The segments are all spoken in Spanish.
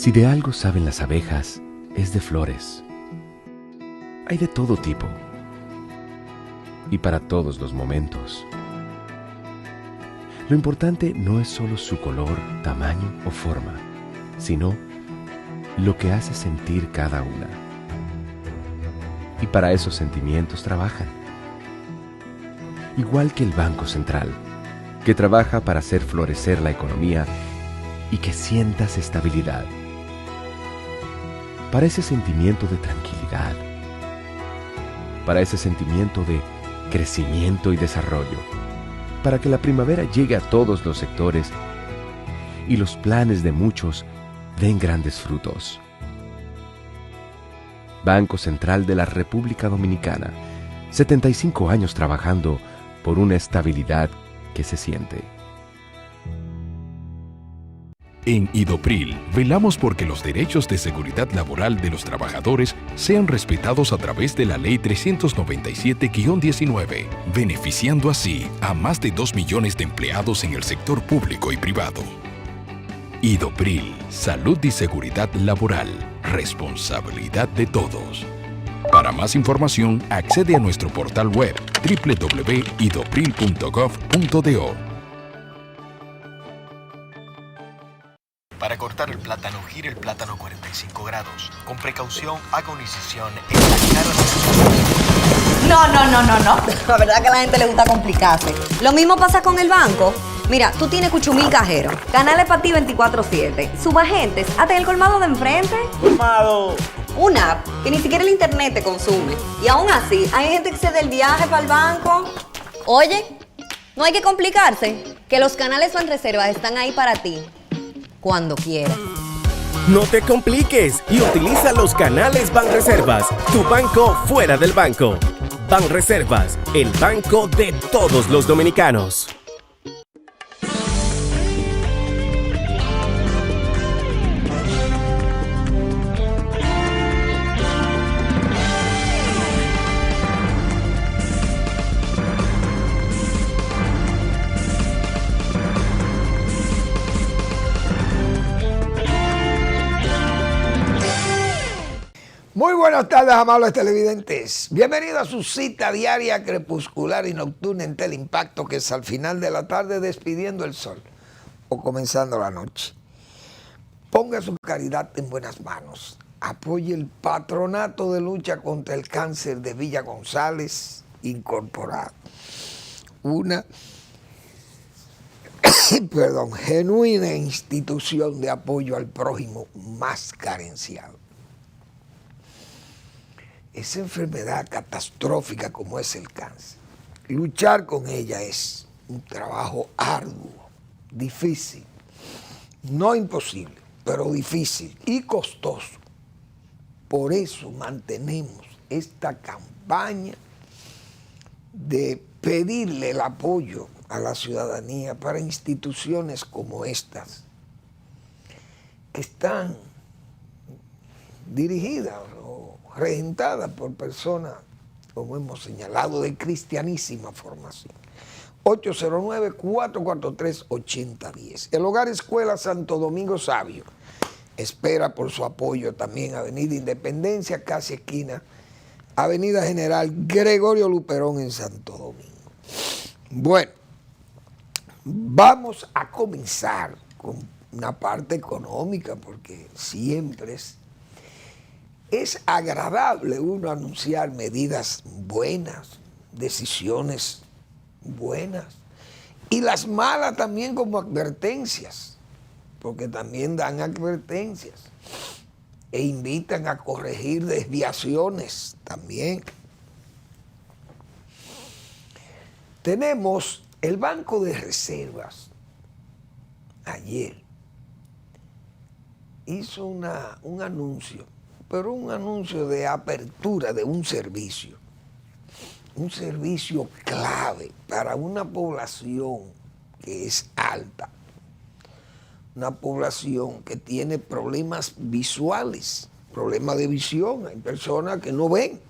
Si de algo saben las abejas, es de flores. Hay de todo tipo y para todos los momentos. Lo importante no es solo su color, tamaño o forma, sino lo que hace sentir cada una. Y para esos sentimientos trabajan. Igual que el Banco Central, que trabaja para hacer florecer la economía y que sientas estabilidad. Para ese sentimiento de tranquilidad. Para ese sentimiento de crecimiento y desarrollo. Para que la primavera llegue a todos los sectores y los planes de muchos den grandes frutos. Banco Central de la República Dominicana, 75 años trabajando por una estabilidad que se siente. En Idopril, velamos porque los derechos de seguridad laboral de los trabajadores sean respetados a través de la Ley 397-19, beneficiando así a más de 2 millones de empleados en el sector público y privado. Idopril, salud y seguridad laboral, responsabilidad de todos. Para más información, accede a nuestro portal web www.idopril.gov.do. Para cortar el plátano, gire el plátano 45 grados. Con precaución, haga una incisión en la cara de... No. La verdad es que a la gente le gusta complicarse. Lo mismo pasa con el banco. Mira, tú tienes Cuchumil Cajero, canales para ti 24/7, subagentes, hasta el colmado de enfrente. ¡Colmado! Una app que ni siquiera el internet te consume. Y aún así, hay gente que se da el viaje para el banco. Oye, no hay que complicarse, que los canales Banreservas están ahí para ti, cuando quieras. No te compliques y utiliza los canales Banreservas, tu banco fuera del banco. Banreservas, el banco de todos los dominicanos. Muy buenas tardes, amables televidentes. Bienvenidos a su cita diaria crepuscular y nocturna en Teleimpacto, que es al final de la tarde despidiendo el sol o comenzando la noche. Ponga su caridad en buenas manos. Apoye el Patronato de Lucha contra el Cáncer de Villa González Incorporado. Una genuina institución de apoyo al prójimo más carenciado. Esa enfermedad catastrófica como es el cáncer, luchar con ella es un trabajo arduo, difícil, no imposible, pero difícil y costoso. Por eso mantenemos esta campaña de pedirle el apoyo a la ciudadanía para instituciones como estas, que están dirigidas regentada por personas, como hemos señalado, de cristianísima formación. 809-443-8010. El Hogar Escuela Santo Domingo Sabio espera por su apoyo también Avenida Independencia, casi esquina Avenida General Gregorio Luperón en Santo Domingo. Bueno, vamos a comenzar con una parte económica, porque siempre es agradable uno anunciar medidas buenas, decisiones buenas, y las malas también como advertencias, porque también dan advertencias e invitan a corregir desviaciones también. Tenemos el Banco de Reservas. Ayer hizo un anuncio, pero un anuncio de apertura de un servicio clave para una población que es alta, una población que tiene problemas visuales, problemas de visión. Hay personas que no ven.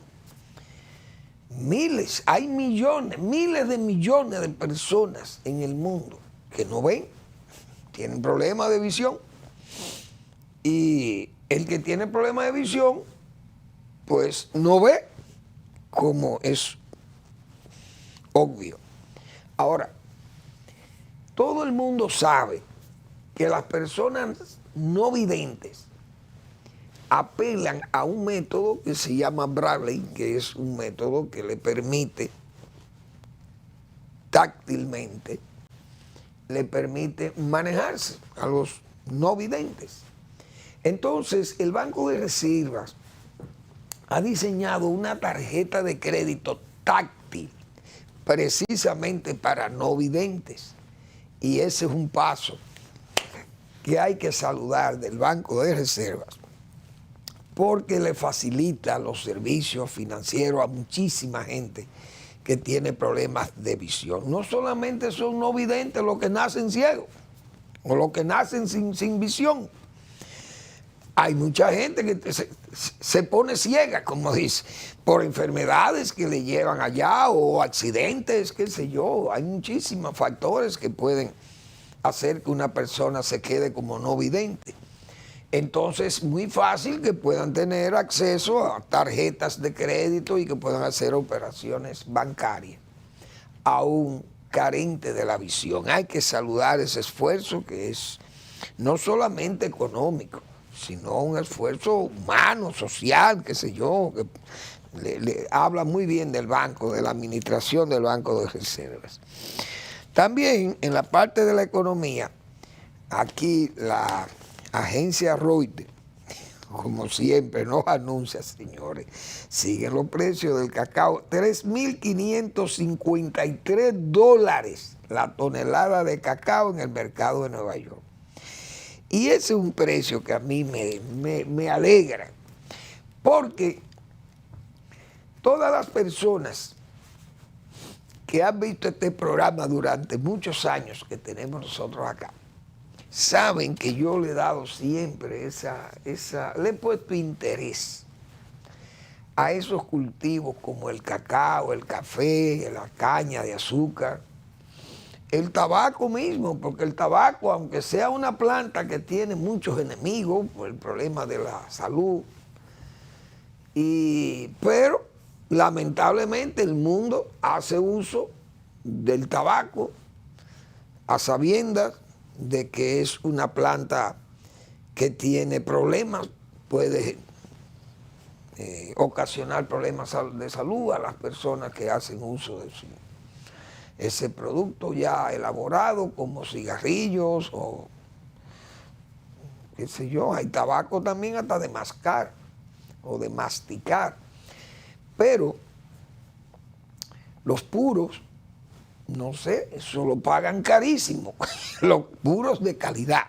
Hay millones, miles de millones de personas en el mundo que no ven, tienen problemas de visión. Y el que tiene problemas de visión, pues no ve, como es obvio. Ahora, todo el mundo sabe que las personas no videntes apelan a un método que se llama Braille, que es un método que le permite táctilmente, le permite manejarse a los no videntes. Entonces, el Banco de Reservas ha diseñado una tarjeta de crédito táctil precisamente para no videntes. Y ese es un paso que hay que saludar del Banco de Reservas, porque le facilita los servicios financieros a muchísima gente que tiene problemas de visión. No solamente son no videntes los que nacen ciegos o los que nacen sin visión. Hay mucha gente que se pone ciega, como dice, por enfermedades que le llevan allá o accidentes, qué sé yo. Hay muchísimos factores que pueden hacer que una persona se quede como no vidente. Entonces es muy fácil que puedan tener acceso a tarjetas de crédito y que puedan hacer operaciones bancarias, aún carente de la visión. Hay que saludar ese esfuerzo que es no solamente económico, sino un esfuerzo humano, social, qué sé yo, que le habla muy bien del banco, de la administración del Banco de Reservas. También en la parte de la economía, aquí la agencia Reuters, como siempre, nos anuncia, señores, siguen los precios del cacao, $3.553 la tonelada de cacao en el mercado de Nueva York. Y ese es un precio que a mí me alegra, porque todas las personas que han visto este programa durante muchos años que tenemos nosotros acá, saben que yo le he dado siempre le he puesto interés a esos cultivos como el cacao, el café, la caña de azúcar, el tabaco mismo, porque el tabaco, aunque sea una planta que tiene muchos enemigos por el problema de la salud, pero lamentablemente el mundo hace uso del tabaco a sabiendas de que es una planta que tiene problemas, puede ocasionar problemas de salud a las personas que hacen uso de ese producto ya elaborado como cigarrillos o qué sé yo. Hay tabaco también hasta de mascar o de masticar, pero los puros, no sé, eso lo pagan carísimo. Los puros de calidad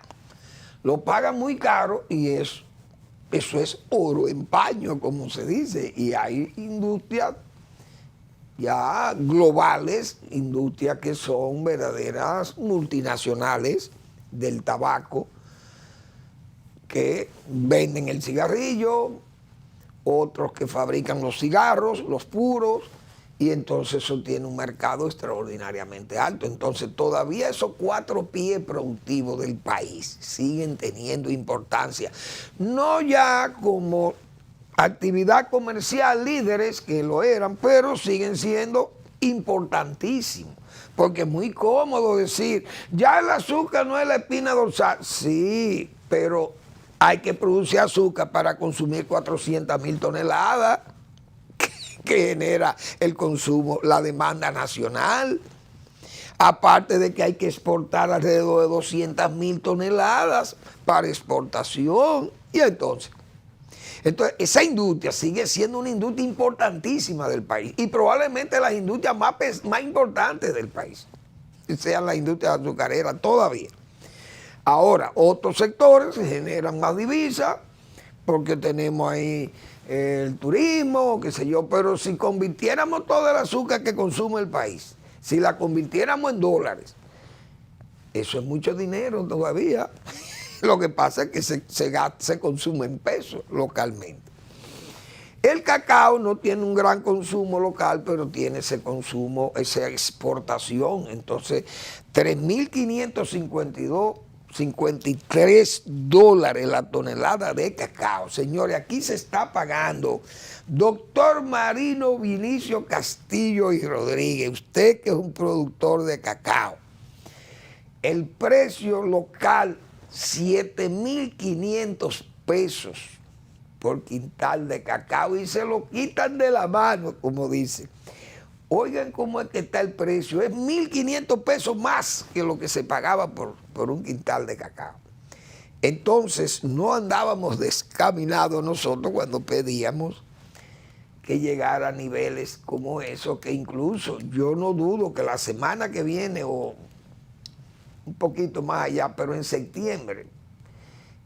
lo pagan muy caro y eso es oro en paño, como se dice. Y hay industrias ya globales, industrias que son verdaderas multinacionales del tabaco, que venden el cigarrillo, otros que fabrican los cigarros, los puros, y entonces eso tiene un mercado extraordinariamente alto. Entonces todavía esos 4 pies productivos del país siguen teniendo importancia, no ya como actividad comercial líderes que lo eran, pero siguen siendo importantísimos, porque es muy cómodo decir, ya el azúcar no es la espina dorsal. Sí, pero hay que producir azúcar para consumir 400,000 toneladas que genera el consumo, la demanda nacional. Aparte de que hay que exportar alrededor de 200,000 toneladas para exportación. Y entonces, esa industria sigue siendo una industria importantísima del país y probablemente las industrias más importantes del país sean las industrias azucareras todavía. Ahora, otros sectores generan más divisas porque tenemos ahí el turismo, qué sé yo, pero si convirtiéramos todo el azúcar que consume el país, si la convirtiéramos en dólares, eso es mucho dinero todavía. Lo que pasa es que se consume en pesos localmente. El cacao no tiene un gran consumo local, pero tiene ese consumo, esa exportación. Entonces, 3.552 $53 la tonelada de cacao. Señores, aquí se está pagando. Doctor Marino Vinicio Castillo y Rodríguez, usted que es un productor de cacao, el precio local, 7.500 pesos por quintal de cacao y se lo quitan de la mano, como dicen. Oigan cómo es que está el precio, es 1.500 pesos más que lo que se pagaba por un quintal de cacao. Entonces no andábamos descaminados nosotros cuando pedíamos que llegara a niveles como eso, que incluso yo no dudo que la semana que viene o un poquito más allá, pero en septiembre,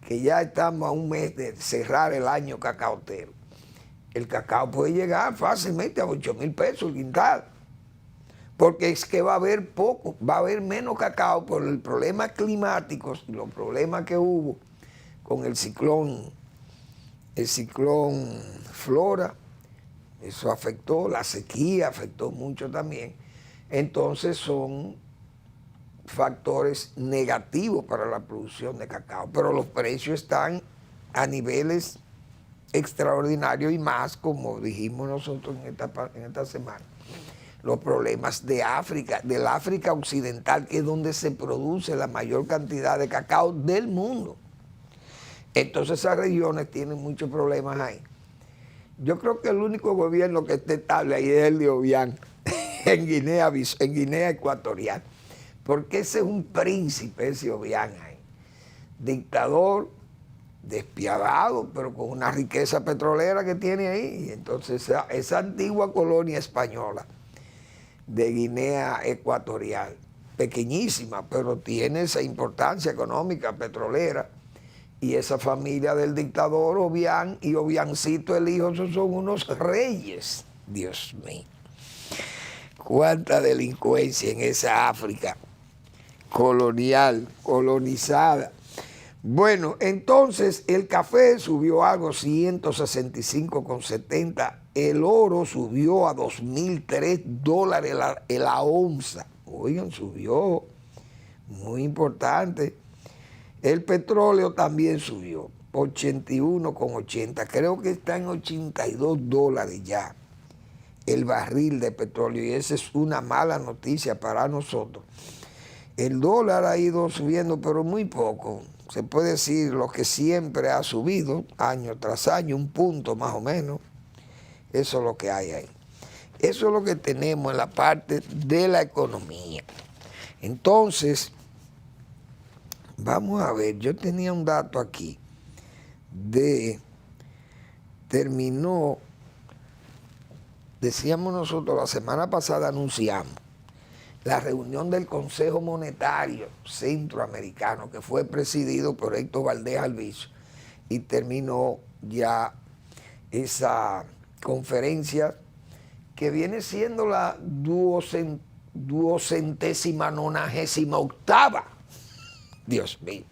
que ya estamos a un mes de cerrar el año cacaotero, el cacao puede llegar fácilmente a 8.000 pesos el quintal, porque es que va a haber poco, va a haber menos cacao por el problema climático y los problemas que hubo con el ciclón Flora. Eso afectó, la sequía afectó mucho también. Entonces son factores negativos para la producción de cacao, pero los precios están a niveles extraordinarios y más, como dijimos nosotros en esta semana. Los problemas de África, del África Occidental, que es donde se produce la mayor cantidad de cacao del mundo. Entonces esas regiones tienen muchos problemas ahí. Yo creo que el único gobierno que esté estable ahí es el de Obiang, en Guinea Ecuatorial, porque ese es un príncipe, ese Obiang ahí. Dictador, despiadado, pero con una riqueza petrolera que tiene ahí. Y entonces esa antigua colonia española de Guinea Ecuatorial, pequeñísima, pero tiene esa importancia económica petrolera. Y esa familia del dictador Obiang y Obiancito el hijo, esos son unos reyes. Dios mío. Cuánta delincuencia en esa África colonial, colonizada. Bueno, entonces el café subió algo, 165,70. El oro subió a $2.003 la onza. Oigan, subió. Muy importante. El petróleo también subió, 81,80. Creo que está en $82 ya el barril de petróleo, y esa es una mala noticia para nosotros. El dólar ha ido subiendo, pero muy poco. Se puede decir lo que siempre ha subido, año tras año, un punto más o menos. Eso es lo que hay ahí. Eso es lo que tenemos en la parte de la economía. Entonces, vamos a ver, yo tenía un dato aquí terminó, decíamos nosotros, la semana pasada anunciamos la reunión del Consejo Monetario Centroamericano, que fue presidido por Héctor Valdés Albizu, y terminó ya esa conferencia que viene siendo la 298ª. Dios mío,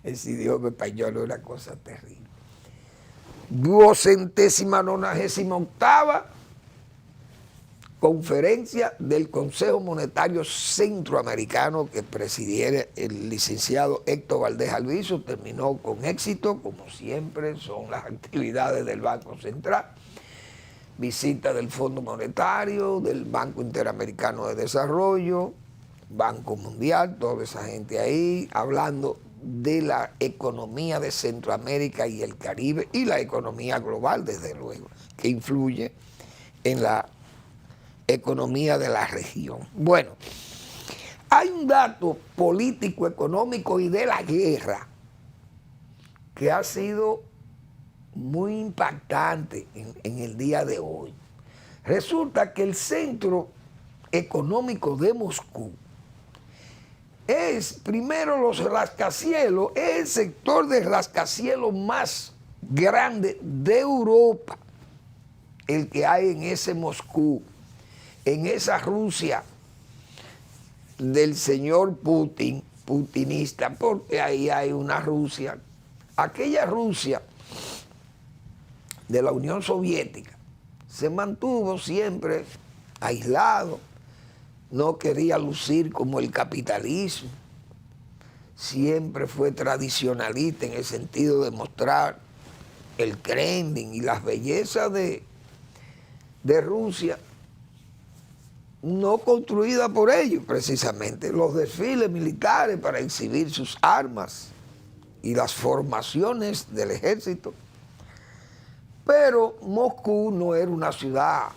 ese idioma español es una cosa terrible. 298ª conferencia del Consejo Monetario Centroamericano que presidiera el licenciado Héctor Valdés Albizu. Terminó con éxito, como siempre son las actividades del Banco Central. Visita del Fondo Monetario, del Banco Interamericano de Desarrollo, Banco Mundial, toda esa gente ahí, hablando de la economía de Centroamérica y el Caribe y la economía global, desde luego, que influye en la economía de la región. Bueno, hay un dato político, económico y de la guerra que ha sido muy impactante en el día de hoy. Resulta que el centro económico de Moscú es, primero, los rascacielos, es el sector de rascacielos más grande de Europa, el que hay en ese Moscú, en esa Rusia del señor Putin, putinista, porque ahí hay una Rusia, aquella Rusia de la Unión Soviética, se mantuvo siempre aislado, no quería lucir como el capitalismo, siempre fue tradicionalista en el sentido de mostrar el Kremlin y las bellezas de Rusia, no construida por ellos precisamente, los desfiles militares para exhibir sus armas y las formaciones del ejército. Pero Moscú no era una ciudad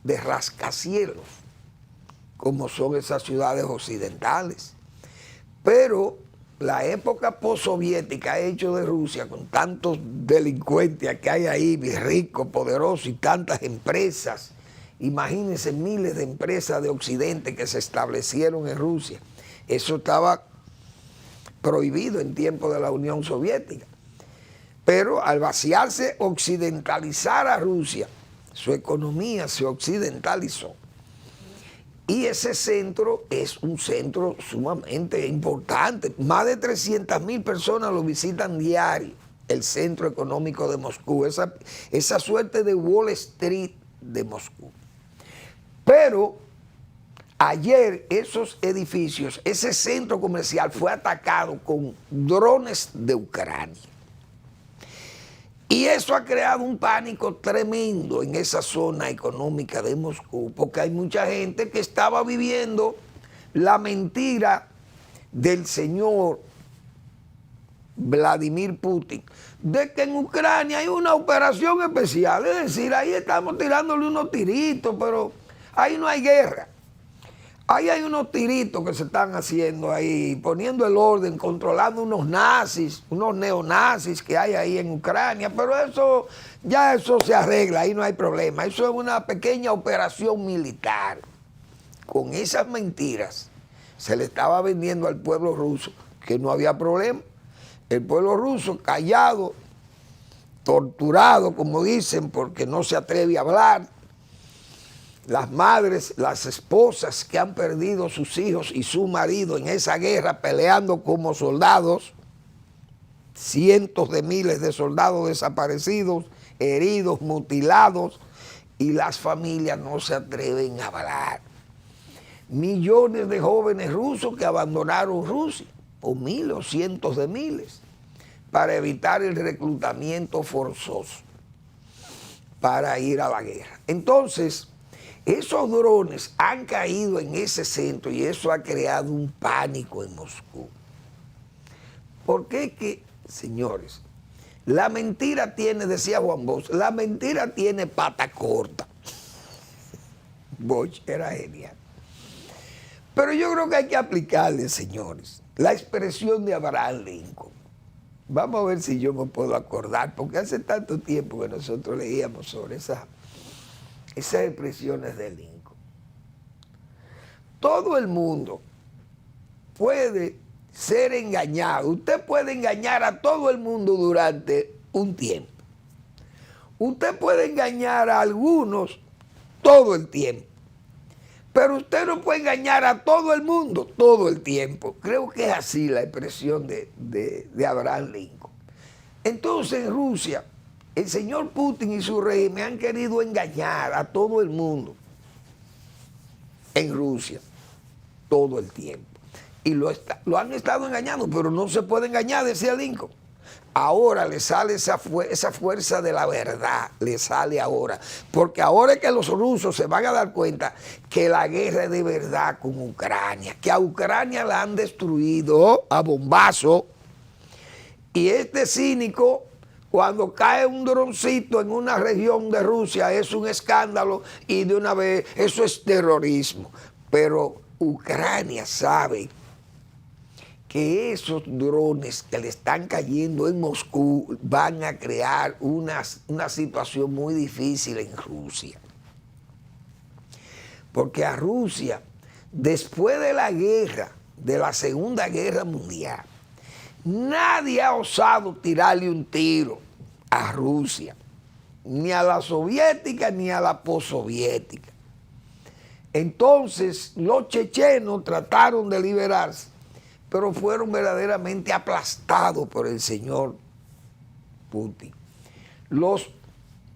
de rascacielos, como son esas ciudades occidentales. Pero la época postsoviética ha hecho de Rusia, con tantos delincuentes que hay ahí, ricos, poderosos y tantas empresas, imagínense miles de empresas de Occidente que se establecieron en Rusia. Eso estaba prohibido en tiempos de la Unión Soviética. Pero al vaciarse, occidentalizar a Rusia, su economía se occidentalizó. Y ese centro es un centro sumamente importante. Más de 300.000 personas lo visitan diario, el centro económico de Moscú, esa suerte de Wall Street de Moscú. Pero ayer esos edificios, ese centro comercial fue atacado con drones de Ucrania. Y eso ha creado un pánico tremendo en esa zona económica de Moscú, porque hay mucha gente que estaba viviendo la mentira del señor Vladimir Putin, de que en Ucrania hay una operación especial, es decir, ahí estamos tirándole unos tiritos, pero ahí no hay guerra. Ahí hay unos tiritos que se están haciendo ahí, poniendo el orden, controlando unos nazis, unos neonazis que hay ahí en Ucrania, pero eso se arregla, ahí no hay problema. Eso es una pequeña operación militar. Con esas mentiras se le estaba vendiendo al pueblo ruso que no había problema. El pueblo ruso callado, torturado, como dicen, porque no se atreve a hablar. Las madres, las esposas que han perdido sus hijos y su marido en esa guerra peleando como soldados, cientos de miles de soldados desaparecidos, heridos, mutilados, y las familias no se atreven a hablar. Millones de jóvenes rusos que abandonaron Rusia, o miles o cientos de miles, para evitar el reclutamiento forzoso, para ir a la guerra. Entonces, esos drones han caído en ese centro y eso ha creado un pánico en Moscú. ¿Por qué que, señores, la mentira tiene, decía Juan Bosch, la mentira tiene pata corta? Bosch era genial. Pero yo creo que hay que aplicarle, señores, la expresión de Abraham Lincoln. Vamos a ver si yo me puedo acordar, porque hace tanto tiempo que nosotros leíamos sobre esas expresiones de Lincoln. Todo el mundo puede ser engañado. Usted puede engañar a todo el mundo durante un tiempo. Usted puede engañar a algunos todo el tiempo. Pero usted no puede engañar a todo el mundo todo el tiempo. Creo que es así la expresión de Abraham Lincoln. Entonces en Rusia, el señor Putin y su régimen han querido engañar a todo el mundo en Rusia todo el tiempo. Y lo han estado engañando, pero no se puede engañar, decía Lincoln. Ahora le sale esa fuerza de la verdad, le sale ahora. Porque ahora es que los rusos se van a dar cuenta que la guerra es de verdad con Ucrania, que a Ucrania la han destruido a bombazo. Y este cínico, cuando cae un droncito en una región de Rusia, es un escándalo y de una vez eso es terrorismo. Pero Ucrania sabe que esos drones que le están cayendo en Moscú van a crear una situación muy difícil en Rusia. Porque a Rusia, después de la guerra, de la Segunda Guerra Mundial, nadie ha osado tirarle un tiro a Rusia, ni a la soviética ni a la postsoviética. Entonces los chechenos trataron de liberarse, pero fueron verdaderamente aplastados por el señor Putin. Los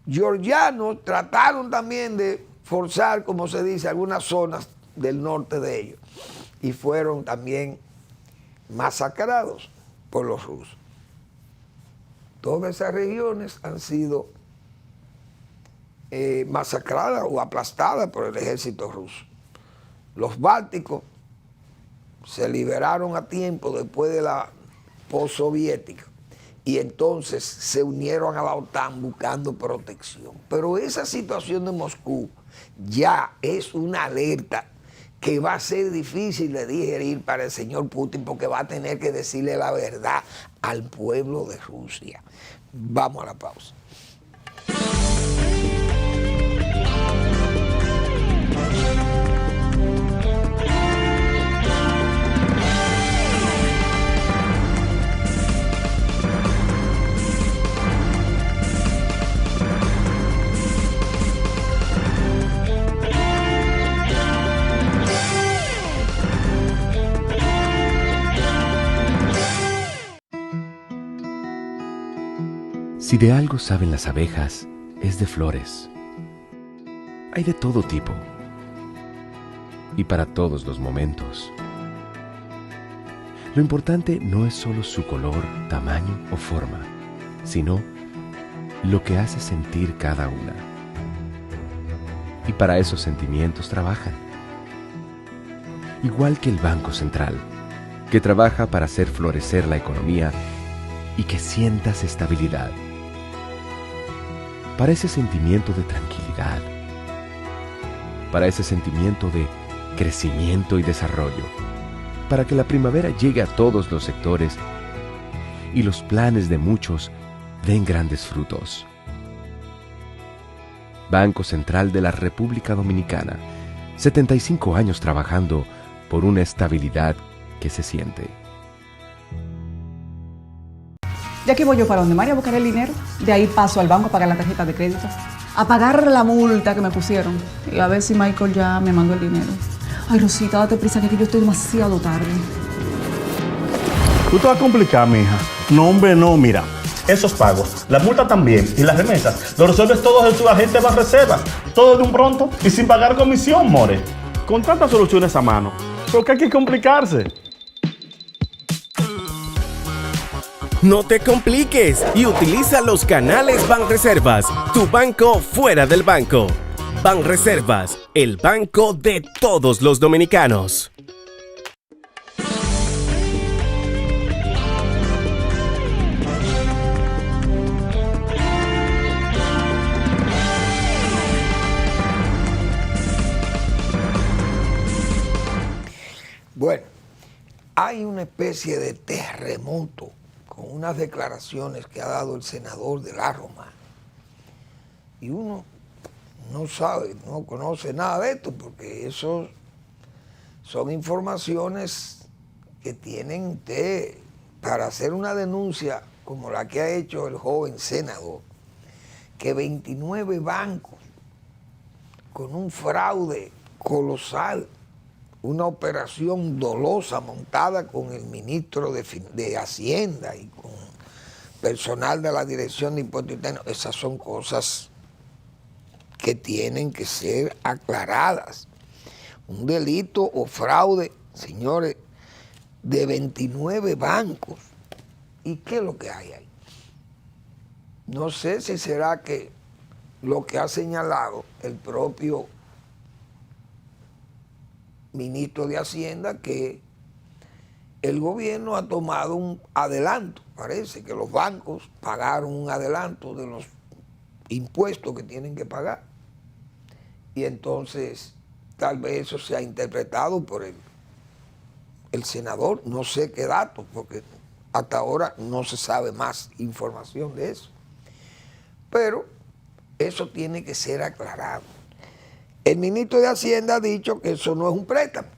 georgianos trataron también de forzar, como se dice, algunas zonas del norte de ellos, y fueron también masacrados por los rusos. Todas esas regiones han sido masacradas o aplastadas por el ejército ruso. Los bálticos se liberaron a tiempo después de la postsoviética y entonces se unieron a la OTAN buscando protección. Pero esa situación de Moscú ya es una alerta que va a ser difícil de digerir para el señor Putin, porque va a tener que decirle la verdad al pueblo de Rusia. Vamos a la pausa. Si de algo saben las abejas, es de flores. Hay de todo tipo y para todos los momentos. Lo importante no es solo su color, tamaño o forma, sino lo que hace sentir cada una. Y para esos sentimientos trabajan. Igual que el Banco Central, que trabaja para hacer florecer la economía y que sientas estabilidad. Para ese sentimiento de tranquilidad, para ese sentimiento de crecimiento y desarrollo, para que la primavera llegue a todos los sectores y los planes de muchos den grandes frutos. Banco Central de la República Dominicana, 75 años trabajando por una estabilidad que se siente. De aquí voy yo para donde María a buscar el dinero. De ahí paso al banco a pagar la tarjeta de crédito. A pagar la multa que me pusieron. Y a ver si Michael ya me mandó el dinero. Ay, Rosita, date prisa que aquí yo estoy demasiado tarde. Tú te vas a complicar, mija. No, hombre, no, mira. Esos pagos, la multa también y las remesas, lo resuelves todo en tu agente de Banreservas. Todo de un pronto y sin pagar comisión, more. Con tantas soluciones a mano, ¿por qué hay que complicarse? No te compliques y utiliza los canales Banreservas, tu banco fuera del banco. Banreservas, el banco de todos los dominicanos. Bueno, hay una especie de terremoto con unas declaraciones que ha dado el senador de La Romana. Y uno no sabe, no conoce nada de esto, porque eso son informaciones que tienen para hacer una denuncia como la que ha hecho el joven senador, que 29 bancos con un fraude colosal, una operación dolosa montada con el ministro de Hacienda y con personal de la Dirección de Impuestos Internos. Esas son cosas que tienen que ser aclaradas. Un delito o fraude, señores, de 29 bancos. ¿Y qué es lo que hay ahí? No sé si será que lo que ha señalado el propio ministro de Hacienda, que el gobierno ha tomado un adelanto. Parece que los bancos pagaron un adelanto de los impuestos que tienen que pagar. Y entonces tal vez eso se ha interpretado por el senador, no sé qué datos, porque hasta ahora no se sabe más información de eso. Pero eso tiene que ser aclarado. El ministro de Hacienda ha dicho que eso no es un préstamo,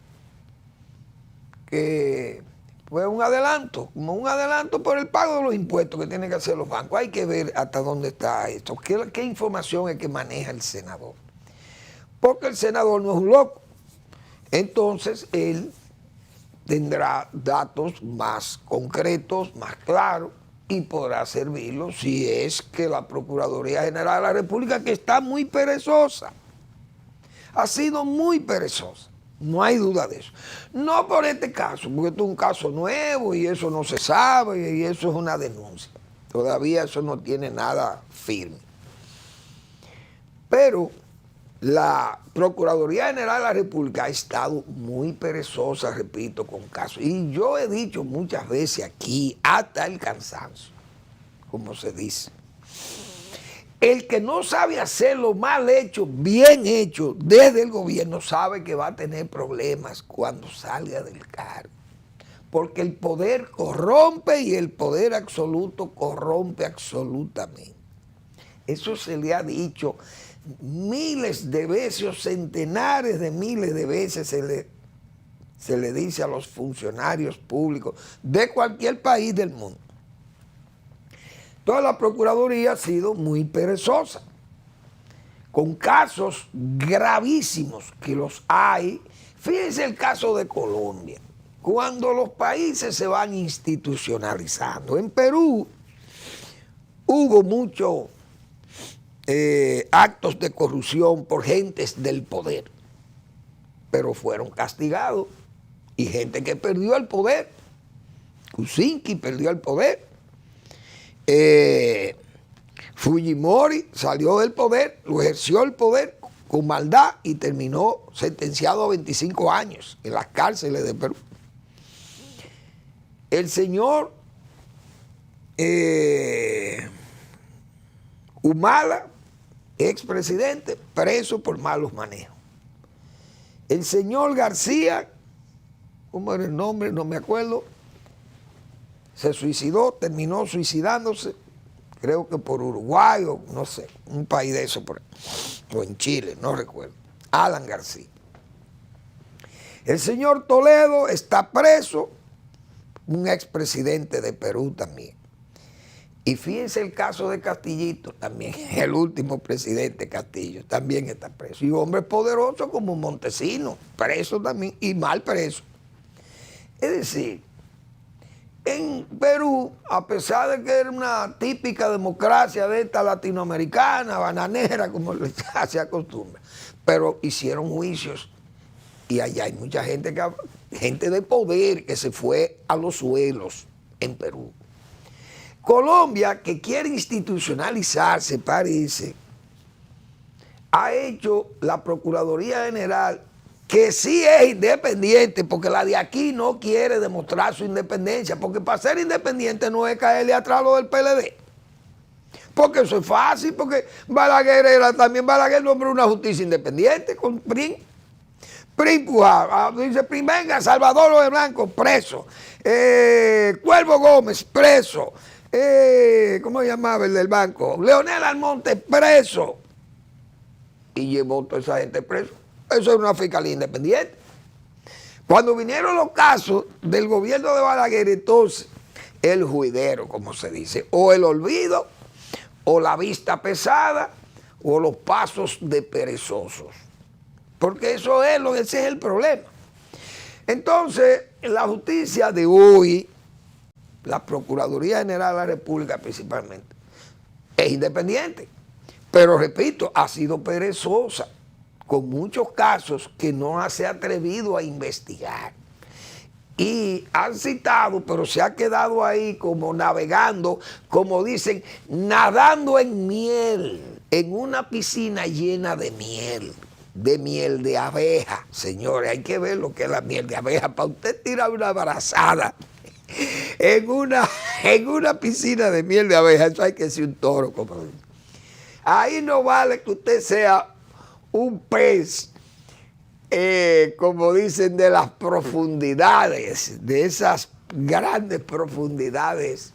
que fue un adelanto, como un adelanto por el pago de los impuestos que tienen que hacer los bancos. Hay que ver hasta dónde está esto, qué información es que maneja el senador. Porque el senador no es un loco. Entonces él tendrá datos más concretos, más claros, y podrá servirlo si es que la Procuraduría General de la República, que está muy perezosa, ha sido muy perezosa, No hay duda de eso. No por este caso, porque esto es un caso nuevo y eso no se sabe y eso es una denuncia. Todavía eso no tiene nada firme. Pero la Procuraduría General de la República ha estado muy perezosa, repito, con casos. Y yo he dicho muchas veces aquí, hasta el cansancio, como se dice. El que no sabe hacerlo mal hecho, bien hecho, desde el gobierno, sabe que va a tener problemas cuando salga del cargo. Porque el poder corrompe y el poder absoluto corrompe absolutamente. Eso se le ha dicho miles de veces o centenares de miles de veces se le dice a los funcionarios públicos de cualquier país del mundo. Toda la Procuraduría ha sido muy perezosa, con casos gravísimos que los hay. Fíjense el caso de Colombia, cuando los países se van institucionalizando. En Perú hubo muchos actos de corrupción por gentes del poder, pero fueron castigados, y gente que perdió el poder. Kuczynski perdió el poder. Fujimori salió del poder, lo ejerció el poder con maldad y terminó sentenciado a 25 años en las cárceles de Perú. El señor Humala, expresidente, preso por malos manejos. El señor García, ¿cómo era el nombre? No me acuerdo. Se suicidó, terminó suicidándose, creo que por Uruguay o no sé, un país de eso, o en Chile, no recuerdo. Alan García. El señor Toledo está preso, un expresidente de Perú también. Y fíjense el caso de Castillito también, el último presidente Castillo, también está preso. Y hombres poderosos como Montesinos, preso también, y mal preso. Es decir, en Perú, a pesar de que era una típica democracia de esta latinoamericana, bananera, como se acostumbra, pero hicieron juicios y allá hay mucha gente, gente de poder que se fue a los suelos en Perú. Colombia, que quiere institucionalizarse, parece, ha hecho la Procuraduría General, que sí es independiente, porque la de aquí no quiere demostrar su independencia, porque para ser independiente no es caerle atrás a lo del PLD. Porque eso es fácil, porque Balaguer también Balaguer nombró una justicia independiente con PRIM. PRIM dice PRIM, venga, Salvador de Blanco, preso. Cuervo Gómez, preso. ¿Cómo se llamaba el del banco? Leonel Almonte, preso. Y llevó toda esa gente preso. Eso es una fiscalía independiente. Cuando vinieron los casos del gobierno de Balaguer, entonces, el juidero, como se dice, o el olvido, o la vista pesada, o los pasos de perezosos. Porque ese es el problema. Entonces, la justicia de hoy, la Procuraduría General de la República principalmente, es independiente. Pero repito, ha sido perezosa, con muchos casos que no se ha atrevido a investigar. Y han citado, pero se ha quedado ahí como navegando, como dicen, nadando en miel, en una piscina llena de miel de abeja. Señores, hay que ver lo que es la miel de abeja para usted tirar una brazada en una piscina de miel de abeja. Eso hay que ser un toro, compadre. Ahí no vale que usted sea un pez, como dicen, de las profundidades, de esas grandes profundidades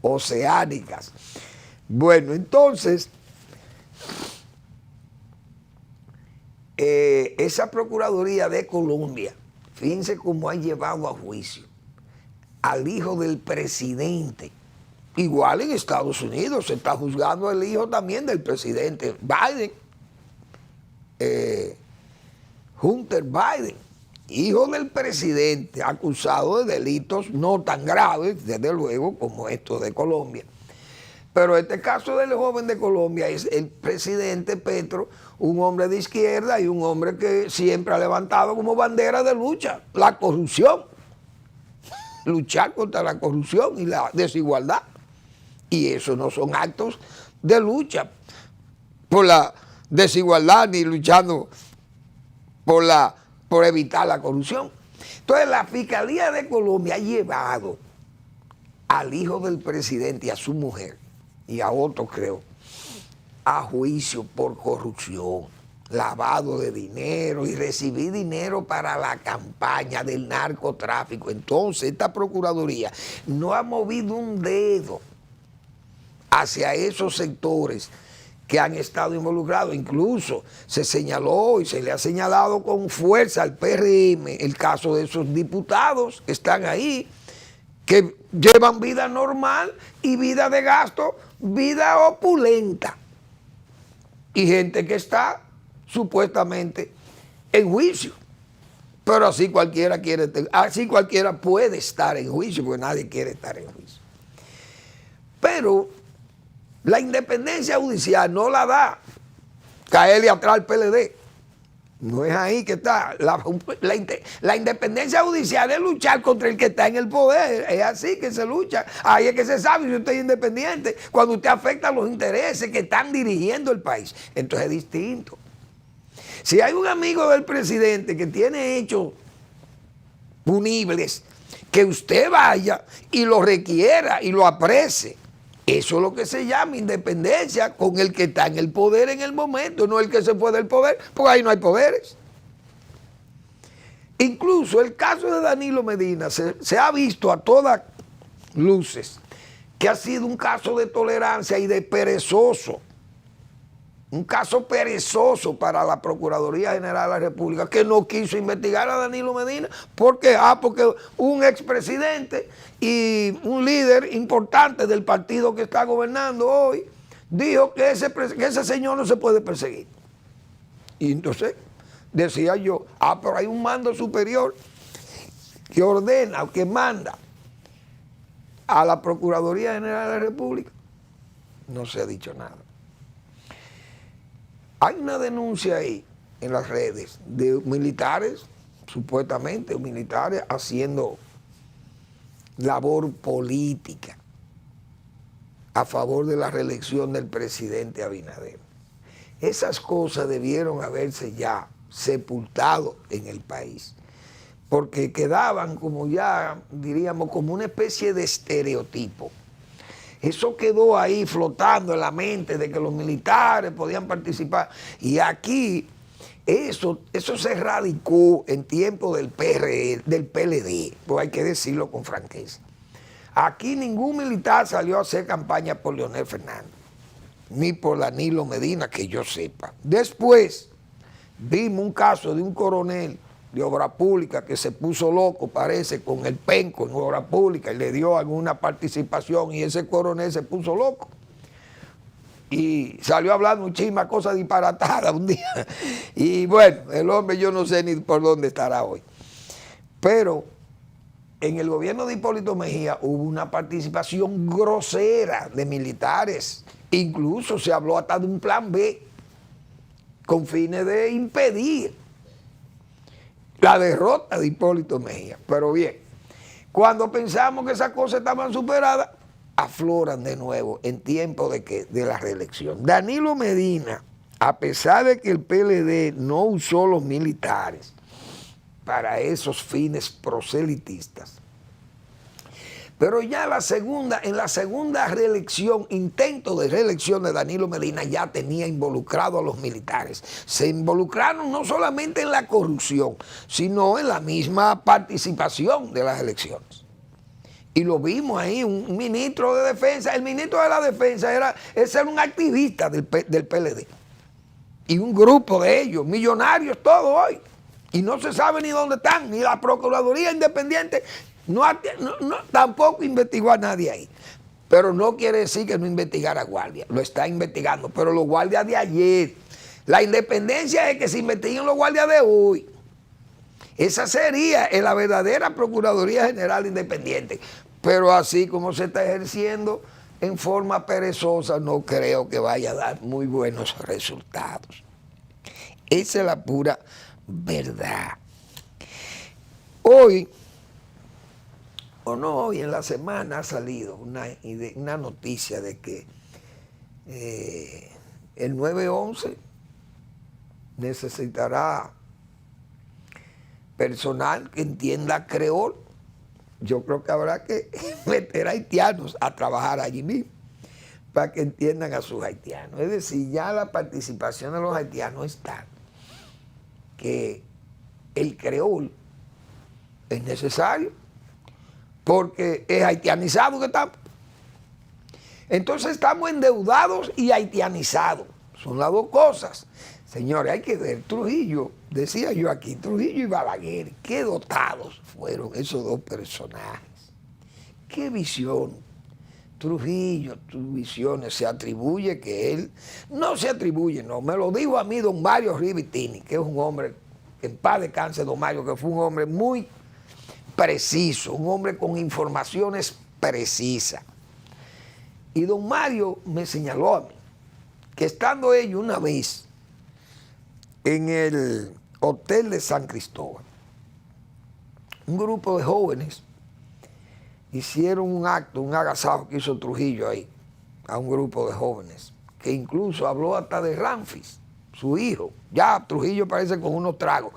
oceánicas. Bueno, entonces, esa Procuraduría de Colombia, fíjense cómo ha llevado a juicio al hijo del presidente. Igual en Estados Unidos se está juzgando el hijo también del presidente Biden, Hunter Biden, hijo del presidente, acusado de delitos no tan graves, desde luego, como estos de Colombia, Pero este caso del joven de Colombia es el presidente Petro, un hombre de izquierda y un hombre que siempre ha levantado como bandera de lucha la corrupción. Luchar contra la corrupción y la desigualdad. Y eso no son actos de lucha por la desigualdad ni luchando por evitar la corrupción. Entonces la Fiscalía de Colombia ha llevado al hijo del presidente y a su mujer y a otro creo a juicio por corrupción, lavado de dinero y recibir dinero para la campaña del narcotráfico. Entonces esta Procuraduría no ha movido un dedo hacia esos sectores que han estado involucrados. Incluso se señaló y se le ha señalado con fuerza al PRM el caso de esos diputados que están ahí, que llevan vida normal y vida de gasto, vida opulenta. Y gente que está supuestamente en juicio. Pero así cualquiera puede estar en juicio, porque nadie quiere estar en juicio. Pero la independencia judicial no la da caerle atrás al PLD. No es ahí que está. La independencia judicial es luchar contra el que está en el poder. Es así que se lucha. Ahí es que se sabe si usted es independiente. Cuando usted afecta los intereses que están dirigiendo el país. Entonces es distinto. Si hay un amigo del presidente que tiene hechos punibles, que usted vaya y lo requiera y lo aprecie. Eso es lo que se llama independencia con el que está en el poder en el momento, no el que se fue del poder, porque ahí no hay poderes. Incluso el caso de Danilo Medina se ha visto a todas luces que ha sido un caso de tolerancia y de perezoso. Un caso perezoso para la Procuraduría General de la República, que no quiso investigar a Danilo Medina. ¿Por qué? Porque un expresidente y un líder importante del partido que está gobernando hoy dijo que ese señor no se puede perseguir. Y entonces decía yo, pero hay un mando superior que ordena o que manda a la Procuraduría General de la República. No se ha dicho nada. Hay una denuncia ahí en las redes de militares, supuestamente militares, haciendo labor política a favor de la reelección del presidente Abinader. Esas cosas debieron haberse ya sepultado en el país, porque quedaban como ya, diríamos, como una especie de estereotipo. Eso quedó ahí flotando en la mente de que los militares podían participar. Y aquí eso se radicó en tiempo del PLD, pues hay que decirlo con franqueza. Aquí ningún militar salió a hacer campaña por Leonel Fernández, ni por Danilo Medina, que yo sepa. Después vimos un caso de un coronel de obra pública que se puso loco, parece, con el penco en obra pública y le dio alguna participación y ese coronel se puso loco y salió a hablar muchísimas cosas disparatadas un día. Y bueno, el hombre yo no sé ni por dónde estará hoy. Pero en el gobierno de Hipólito Mejía hubo una participación grosera de militares. Incluso se habló hasta de un plan B con fines de impedir la derrota de Hipólito Mejía. Pero bien, cuando pensamos que esas cosas estaban superadas, afloran de nuevo en tiempo de la reelección. Danilo Medina, a pesar de que el PLD no usó los militares para esos fines proselitistas, pero ya en la segunda reelección, intento de reelección de Danilo Medina, ya tenía involucrado a los militares. Se involucraron no solamente en la corrupción, sino en la misma participación de las elecciones. Y lo vimos ahí, un ministro de defensa. El ministro de la defensa era un activista del PLD. Y un grupo de ellos, millonarios todos hoy. Y no se sabe ni dónde están, ni la Procuraduría Independiente tampoco investigó a nadie ahí. Pero no quiere decir que no investigara guardia. Lo está investigando. Pero los guardias de ayer. La independencia es que se investiguen los guardias de hoy. Esa sería la verdadera Procuraduría General Independiente. Pero así como se está ejerciendo en forma perezosa, no creo que vaya a dar muy buenos resultados. Esa es la pura verdad. Hoy, o no hoy, en la semana ha salido una noticia de que el 911 necesitará personal que entienda creol. Yo creo que habrá que meter haitianos a trabajar allí mismo para que entiendan a sus haitianos. Es decir, ya la participación de los haitianos está, que el creol es necesario porque es haitianizado que estamos. Entonces estamos endeudados y haitianizados. Son las dos cosas. Señores, hay que ver, Trujillo, decía yo aquí, Trujillo y Balaguer, qué dotados fueron esos dos personajes. Qué visión. Trujillo, tus visiones, se atribuye que él, no se atribuye, no, me lo dijo a mí don Mario Rivitini, que es un hombre, que en paz descanse don Mario, que fue un hombre muy preciso, un hombre con informaciones precisas. Y don Mario me señaló a mí que estando ellos una vez en el hotel de San Cristóbal, un grupo de jóvenes hicieron un acto, un agasajo que hizo Trujillo ahí, a un grupo de jóvenes, que incluso habló hasta de Ramfis, su hijo. Ya Trujillo parece con unos tragos,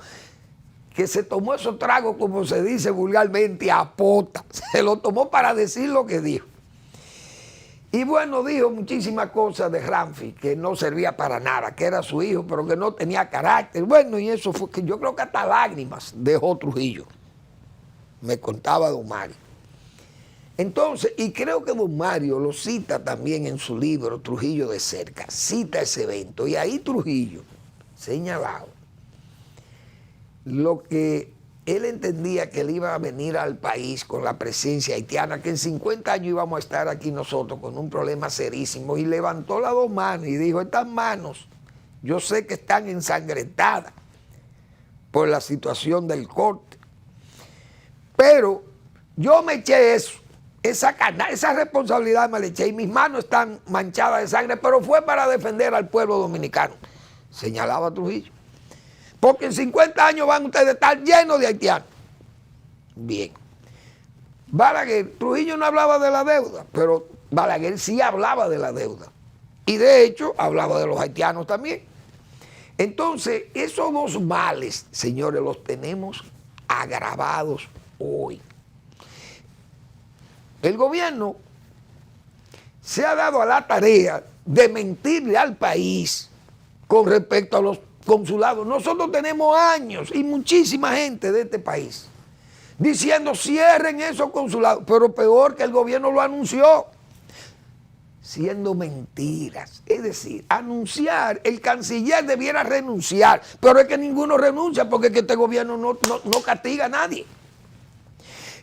que se tomó esos tragos, como se dice vulgarmente, a pota. Se lo tomó para decir lo que dijo. Y bueno, dijo muchísimas cosas de Ramfis, que no servía para nada, que era su hijo, pero que no tenía carácter. Bueno, y eso fue que yo creo que hasta lágrimas dejó Trujillo. Me contaba don Mario. Entonces, y creo que don Mario lo cita también en su libro Trujillo de cerca, cita ese evento. Y ahí Trujillo señalaba lo que él entendía que él iba a venir al país con la presencia haitiana, que en 50 años íbamos a estar aquí nosotros con un problema serísimo, y levantó las dos manos y dijo, estas manos yo sé que están ensangrentadas por la situación del corte, pero yo me eché esa responsabilidad me la eché y mis manos están manchadas de sangre, pero fue para defender al pueblo dominicano, señalaba Trujillo. Porque en 50 años van ustedes a estar llenos de haitianos. Bien. Balaguer, Trujillo no hablaba de la deuda, pero Balaguer sí hablaba de la deuda. Y de hecho, hablaba de los haitianos también. Entonces, esos dos males, señores, los tenemos agravados hoy. El gobierno se ha dado a la tarea de mentirle al país con respecto a los consulados. Nosotros tenemos años y muchísima gente de este país diciendo cierren esos consulados, pero peor que el gobierno lo anunció, siendo mentiras. Es decir, anunciar, el canciller debiera renunciar, pero es que ninguno renuncia porque es que este gobierno no castiga a nadie.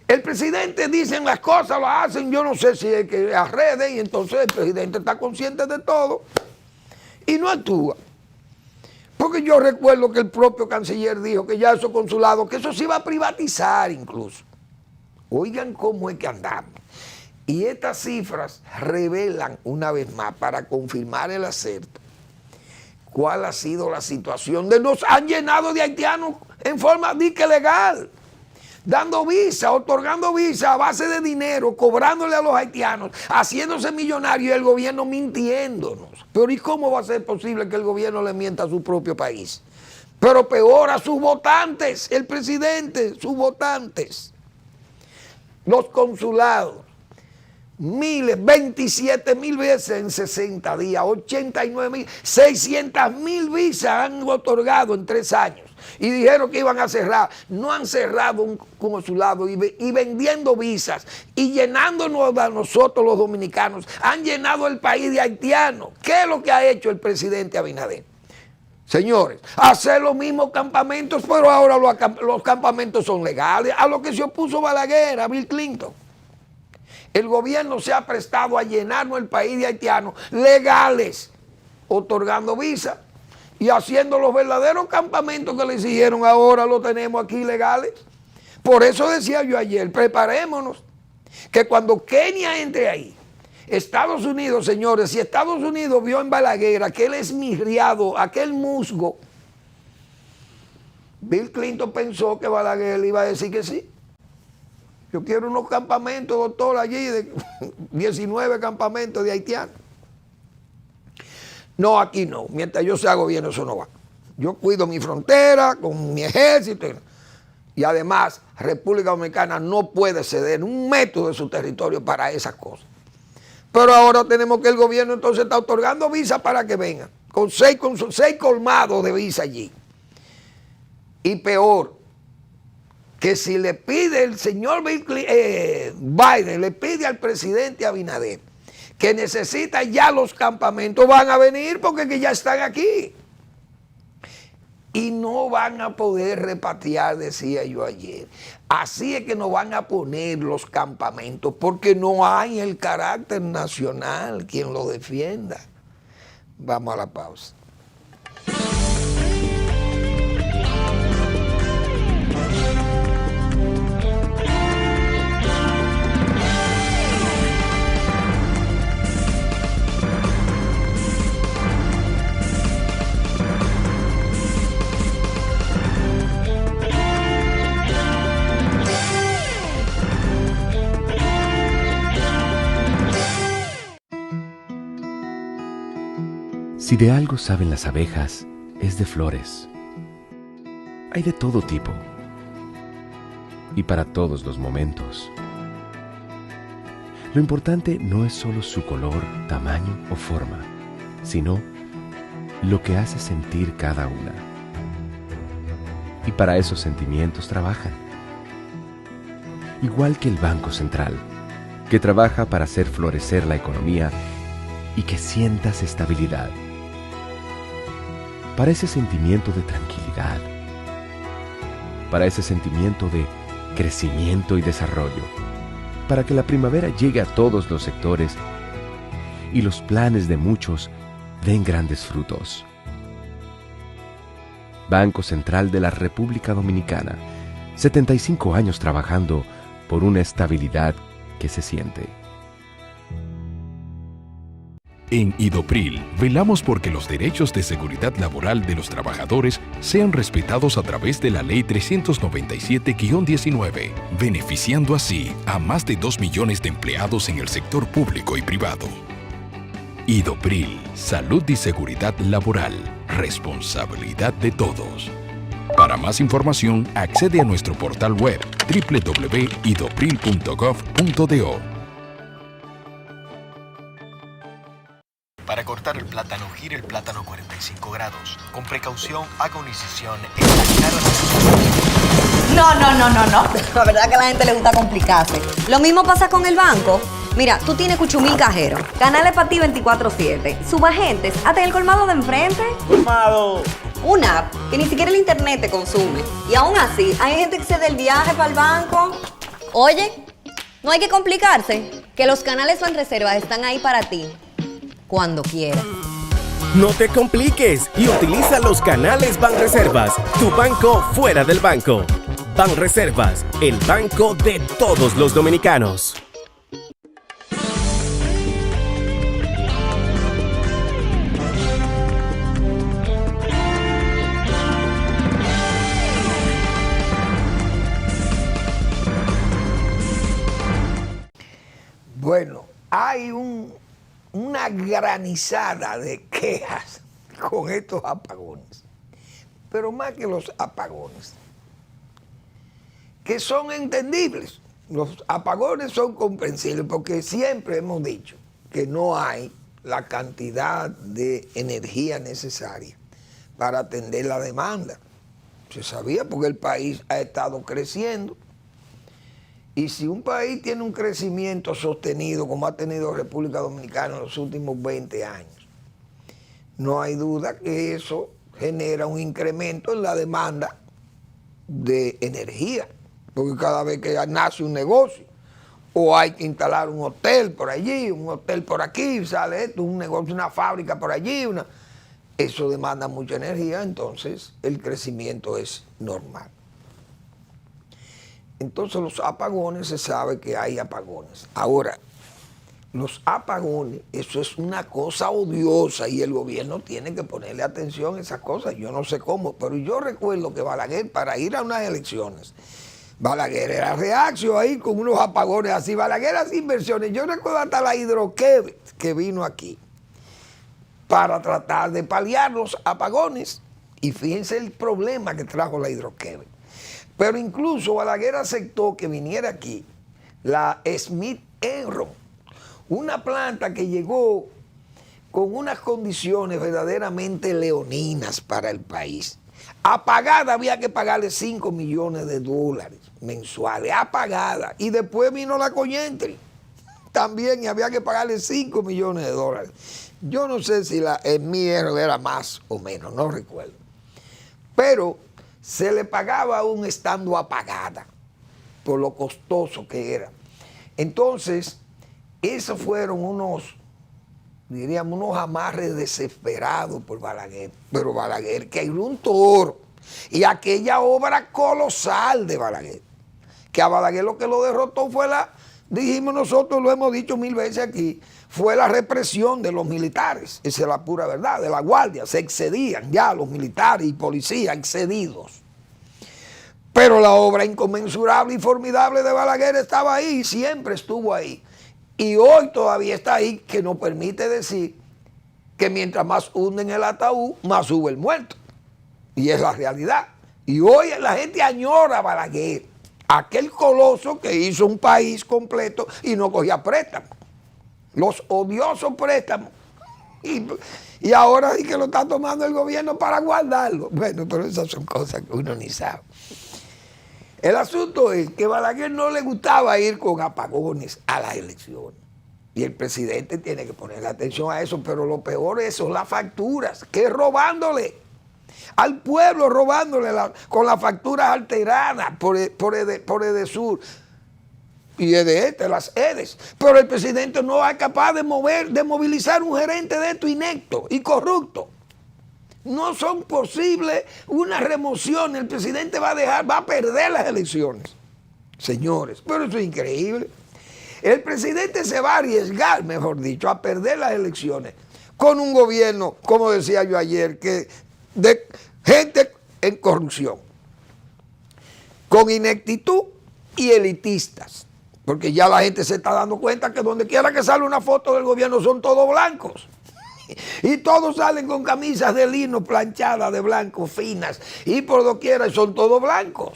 El presidente dice las cosas, lo hacen, yo no sé si es que arrede, y entonces el presidente está consciente de todo y no actúa. Porque yo recuerdo que el propio canciller dijo que ya esos consulados, que eso se iba a privatizar incluso. Oigan cómo es que andamos. Y estas cifras revelan una vez más, para confirmar el acerto, cuál ha sido la situación de nos han llenado de haitianos en forma dique legal, dando visa, otorgando visa a base de dinero, cobrándole a los haitianos, haciéndose millonarios y el gobierno mintiéndonos. Pero ¿y cómo va a ser posible que el gobierno le mienta a su propio país? Pero peor a sus votantes, el presidente, sus votantes. Los consulados, miles, 27,000 veces en 60 días, 89,000, 600,000 visas han otorgado en 3 años. Y dijeron que iban a cerrar. No han cerrado un consulado y vendiendo visas y llenándonos a nosotros los dominicanos. Han llenado el país de haitianos. ¿Qué es lo que ha hecho el presidente Abinader? Señores, hacer los mismos campamentos, pero ahora los campamentos son legales, a lo que se opuso Balaguer, a Bill Clinton. El gobierno se ha prestado a llenarnos el país de haitianos legales, otorgando visas. Y haciendo los verdaderos campamentos que le exigieron, ahora los tenemos aquí legales. Por eso decía yo ayer, preparémonos, que cuando Kenia entre ahí, Estados Unidos, señores, si Estados Unidos vio en Balaguer aquel esmirriado, aquel musgo, Bill Clinton pensó que Balaguer le iba a decir que sí. Yo quiero unos campamentos, doctor, allí, de 19 campamentos de haitianos. No, aquí no. Mientras yo sea gobierno, eso no va. Yo cuido mi frontera con mi ejército. Y además, República Dominicana no puede ceder un metro de su territorio para esas cosas. Pero ahora tenemos que el gobierno entonces está otorgando visa para que vengan. Con seis colmados de visa allí. Y peor, que si le pide el señor Biden, le pide al presidente Abinader que necesita ya los campamentos, van a venir porque que ya están aquí. Y no van a poder repatriar, decía yo ayer. Así es que no van a poner los campamentos porque no hay el carácter nacional quien lo defienda. Vamos a la pausa. Si de algo saben las abejas, es de flores. Hay de todo tipo y para todos los momentos. Lo importante no es solo su color, tamaño o forma, sino lo que hace sentir cada una. Y para esos sentimientos trabajan. Igual que el Banco Central, que trabaja para hacer florecer la economía y que sientas estabilidad. Para ese sentimiento de tranquilidad, para ese sentimiento de crecimiento y desarrollo, para que la primavera llegue a todos los sectores y los planes de muchos den grandes frutos. Banco Central de la República Dominicana, 75 años trabajando por una estabilidad que se siente. En Idopril, velamos porque los derechos de seguridad laboral de los trabajadores sean respetados a través de la Ley 397-19, beneficiando así a más de 2 millones de empleados en el sector público y privado. Idopril, salud y seguridad laboral, responsabilidad de todos. Para más información, accede a nuestro portal web www.idopril.gov.do. Para cortar el plátano, gire el plátano 45 grados. Con precaución, haga una incisión en la cara de... No. La verdad que a la gente le gusta complicarse. Lo mismo pasa con el banco. Mira, tú tienes Cuchumil Cajero, canales para ti 24/7, subagentes, hasta el colmado de enfrente. ¡Colmado! Una app que ni siquiera el internet te consume. Y aún así, hay gente que se da el viaje para el banco. Oye, no hay que complicarse, que los canales Banreservas están ahí para ti, cuando quieras. No te compliques y utiliza los canales Banreservas, tu banco fuera del banco. Banreservas, el banco de todos los dominicanos. Bueno, hay una granizada de quejas con estos apagones, pero más que los apagones, que son entendibles. Los apagones son comprensibles porque siempre hemos dicho que no hay la cantidad de energía necesaria para atender la demanda. Se sabía porque el país ha estado creciendo. Y si un país tiene un crecimiento sostenido como ha tenido República Dominicana en los últimos 20 años, no hay duda que eso genera un incremento en la demanda de energía. Porque cada vez que nace un negocio, o hay que instalar un hotel por allí, un hotel por aquí, sale esto, un negocio, una fábrica por allí, eso demanda mucha energía, entonces el crecimiento es normal. Entonces los apagones, se sabe que hay apagones. Ahora, los apagones, eso es una cosa odiosa y el gobierno tiene que ponerle atención a esas cosas. Yo no sé cómo, pero yo recuerdo que Balaguer, para ir a unas elecciones, Balaguer era reaccio ahí con unos apagones así. Balaguer hacía inversiones. Yo recuerdo hasta la Hidroquev que vino aquí para tratar de paliar los apagones. Y fíjense el problema que trajo la Hidroquev. Pero incluso Balaguer aceptó que viniera aquí la Smith Enron, una planta que llegó con unas condiciones verdaderamente leoninas para el país. Apagada había que pagarle $5 millones mensuales, apagada. Y después vino la Coñentri también y había que pagarle $5 millones. Yo no sé si la Smith Enron era más o menos, no recuerdo. Pero se le pagaba aún estando apagada por lo costoso que era. Entonces, esos fueron unos amarres desesperados por Balaguer. Pero Balaguer, que era un toro. Y aquella obra colosal de Balaguer, que a Balaguer lo que lo derrotó fue dijimos nosotros, lo hemos dicho 1000 veces aquí, fue la represión de los militares. Esa es la pura verdad, de la guardia. Se excedían ya los militares y policías excedidos. Pero la obra inconmensurable y formidable de Balaguer estaba ahí, siempre estuvo ahí. Y hoy todavía está ahí, que nos permite decir que mientras más hunden el ataúd, más sube el muerto. Y es la realidad. Y hoy la gente añora a Balaguer, aquel coloso que hizo un país completo y no cogía préstamos. Los odiosos préstamos. Y ahora sí que lo está tomando el gobierno para guardarlo. Bueno, pero esas son cosas que uno ni sabe. El asunto es que a Balaguer no le gustaba ir con apagones a las elecciones. Y el presidente tiene que ponerle atención a eso, pero lo peor es son las facturas, que es robándole al pueblo, con las facturas alteradas por Edesur y las EDES. Pero el presidente no es capaz de movilizar un gerente de esto inepto y corrupto. No son posibles una remoción. El presidente va a perder las elecciones. Señores, pero eso es increíble. El presidente se va a arriesgar, mejor dicho, a perder las elecciones con un gobierno, como decía yo ayer, que de gente en corrupción, con ineptitud y elitistas. Porque ya la gente se está dando cuenta que donde quiera que sale una foto del gobierno son todos blancos. Y todos salen con camisas de lino planchadas de blanco, finas, y por doquiera son todos blancos.